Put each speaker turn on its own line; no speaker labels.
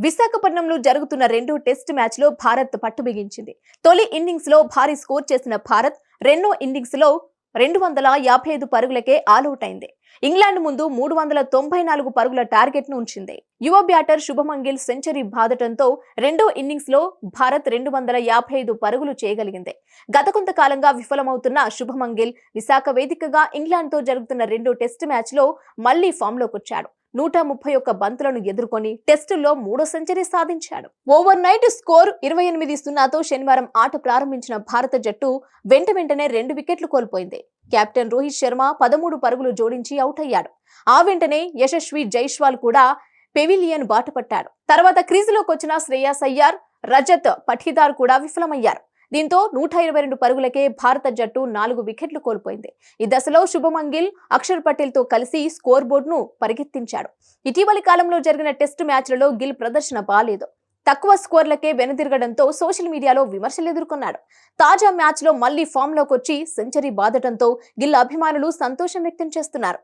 విశాఖపట్నంలో జరుగుతున్న రెండో టెస్ట్ మ్యాచ్ లో భారత్ పట్టు బిగించింది. తొలి ఇన్నింగ్స్ లో భారీ స్కోర్ చేసిన భారత్ రెండో ఇన్నింగ్స్ లో 255 పరుగులకే ఆలౌట్ అయింది. ఇంగ్లాండ్ ముందు 394 పరుగుల టార్గెట్ ను ఉంచింది. యువ బ్యాటర్ శుభమన్ గిల్ సెంచరీ బాదటంతో రెండో ఇన్నింగ్స్ లో భారత్ 255 పరుగులు చేయగలిగింది. గత కొంతకాలంగా విఫలమవుతున్న శుభమన్ గిల్ విశాఖ వేదికగా ఇంగ్లాండ్ తో జరుగుతున్న రెండో టెస్ట్ మ్యాచ్ లో మళ్లీ ఫామ్ లోకొచ్చాడు. 131 బంతులను ఎదుర్కొని టెస్టుల్లో మూడో సెంచరీ సాధించాడు. ఓవర్ నైట్ స్కోర్ 28-0తో శనివారం ఆట ప్రారంభించిన భారత జట్టు వెంటనే 2 వికెట్లు కోల్పోయింది. కెప్టెన్ రోహిత్ శర్మ 13 పరుగులు జోడించి అవుట్ అయ్యాడు. ఆ వెంటనే యశస్వి జైస్వాల్ కూడా పెవిలియన్ బాటపట్టాడు. తర్వాత క్రీజులోకి వచ్చిన శ్రేయస్ అయ్యర్, రజత్ పఠీదార్ కూడా విఫలమయ్యారు. దీంతో 122 పరుగులకే భారత జట్టు 4 వికెట్లు కోల్పోయింది. ఈ దశలో శుభమన్ గిల్, అక్షర్ పటేల్ తో కలిసి స్కోర్ బోర్డ్ ను పరిగెత్తించాడు. ఇటీవలి కాలంలో జరిగిన టెస్టు మ్యాచ్లలో గిల్ ప్రదర్శన బాలేదు. తక్కువ స్కోర్లకే వెనుదిరగడంతో సోషల్ మీడియాలో విమర్శలు ఎదుర్కొన్నాడు. తాజా మ్యాచ్ లో మళ్లీ ఫామ్ లోకి వచ్చి సెంచరీ బాదటంతో గిల్ అభిమానులు సంతోషం వ్యక్తం చేస్తున్నారు.